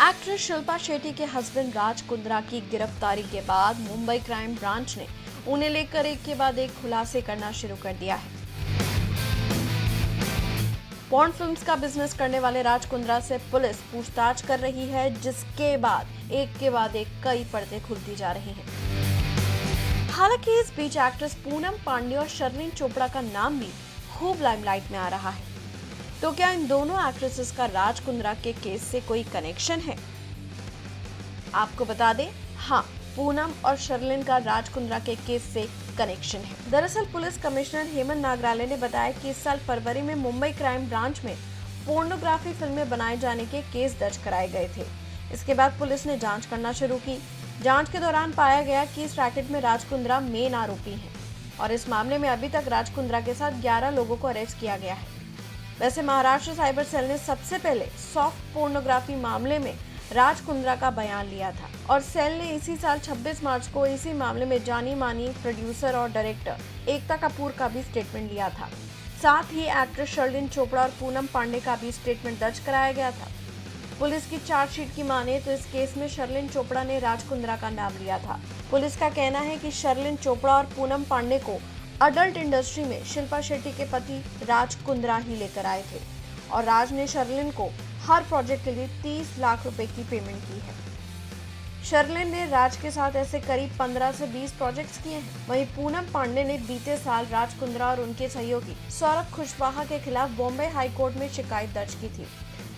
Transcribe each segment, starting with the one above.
Actress Shilpa Shetty के husband Raj Kundra की गिरफ्तारी के बाद मुंबई क्राइम ब्रांच ने उन्हें लेकर एक के बाद एक खुलासे करना शुरू कर दिया है। पॉर्न फिल्म्स का बिजनेस करने वाले राज कुंद्रा से पुलिस पूछताछ कर रही है, जिसके बाद एक कई पर्दे खुलती जा रही हैं। हालांकि इस बीच एक्ट्रेस पूनम पांडे और शर्लिन चोपड़ा का नाम भी खूब लाइमलाइट में आ रहा है। तो क्या इन दोनों एक्ट्रेसेस का राज कुंद्रा के केस से कोई कनेक्शन है? आपको बता दें, हाँ, पूनम और शर्लिन का राज कुंद्रा के केस से कनेक्शन है। दरअसल पुलिस कमिश्नर हेमंत नागराले ने बताया कि इस साल फरवरी में मुंबई क्राइम ब्रांच में पोर्नोग्राफी फिल्में बनाए जाने के केस दर्ज कराए गए थे। इसके बाद पुलिस ने जांच करना शुरू की। जांच के दौरान पाया गया कि इस रैकेट में राज कुंद्रा मेन आरोपी हैं और इस मामले में अभी तक राज कुंद्रा के साथ 11 लोगों को अरेस्ट किया गया है। वैसे महाराष्ट्र साइबर सेल ने सबसे पहले सॉफ्ट पोर्नोग्राफी मामले में राज कुंद्रा का बयान लिया था और सेल ने इसी साल 26 मार्च को इसी मामले में जानी मानी प्रोड्यूसर और डायरेक्टर एकता कपूर का भी स्टेटमेंट लिया था। साथ ही एक्ट्रेस शर्लिन चोपड़ा और पूनम पांडे का भी स्टेटमेंट दर्ज कराया गया था। पुलिस की चार्जशीट की माने तो इस केस में शर्लिन चोपड़ा ने राज कुंद्रा का नाम लिया था। पुलिस का कहना है कि शर्लिन चोपड़ा और पूनम पांडे को अडल्ट इंडस्ट्री में शिल्पा शेट्टी के पति राज कुंद्रा ही लेकर आए थे और राज ने शर्लिन को हर प्रोजेक्ट के लिए 30 लाख रुपए की पेमेंट की है। शर्लिन ने राज के साथ ऐसे करीब 15 से 20 प्रोजेक्ट्स किए हैं। वहीं पूनम पांडे ने बीते साल राज कुंद्रा और उनके सहयोगी सौरभ कुशवाहा के खिलाफ बॉम्बे हाई कोर्ट में शिकायत दर्ज की थी।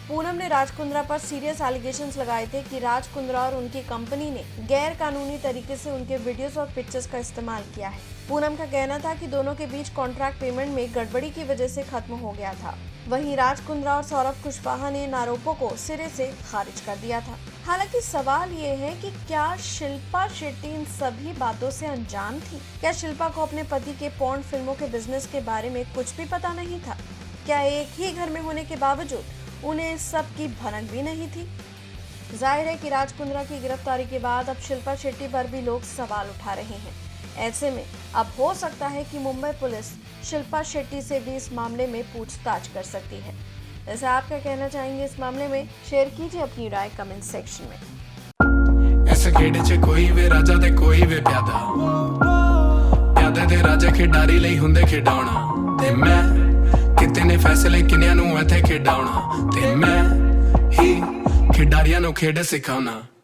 पूनम ने राज कुंद्रा पर सीरियस एलिगेशंस लगाए थे कि राज कुंद्रा और उनकी कंपनी ने गैर कानूनी तरीके से उनके वीडियोस और पिक्चर्स का इस्तेमाल किया है। पूनम का कहना था कि दोनों के बीच कॉन्ट्रैक्ट पेमेंट में गड़बड़ी की वजह से खत्म हो गया था। वहीं राज कुंद्रा और सौरभ कुशवाहा ने इन आरोपों को सिरे से खारिज कर दिया था। हालांकि सवाल ये है कि क्या शिल्पा शेट्टी इन सभी बातों से अनजान थी? क्या शिल्पा को अपने पति के पॉर्न फिल्मों के बिजनेस के बारे में कुछ भी पता नहीं था? क्या एक ही घर में होने के बावजूद उन्हें इस सब की भनक भी नहीं थी? जाहिर है कि राज कुंद्रा की गिरफ्तारी के बाद अब शिल्पा शेट्टी पर भी लोग सवाल उठा रहे हैं। ऐसे में अब हो सकता है कि मुंबई पुलिस शिल्पा शेट्टी से भी इस मामले में पूछताछ कर सकती है। वैसे आप क्या कहना चाहेंगे इस मामले में? शेयर कीजिए अपनी राय कमेंट सेक्शन में। ऐसे खेड़े च कोई वे राजा ते कोई वे प्यादा, प्यादे ते राजा खिडारी ਲਈ ਹੁੰਦੇ ਖਿਡਾਉਣਾ ਤੇ ਮੈਂ ਕਿਤੇ ਨੇ ਫੈਸਲੇ ਕਿੰਨਿਆਂ ਨੂੰ ਇੱਥੇ ਖਿਡਾਉਣਾ ਤੇ ਮੈਂ ਹੀ ਖਿਡਾਰੀਆਂ ਨੂੰ ਖੇਡ ਸਿਖਾਉਣਾ।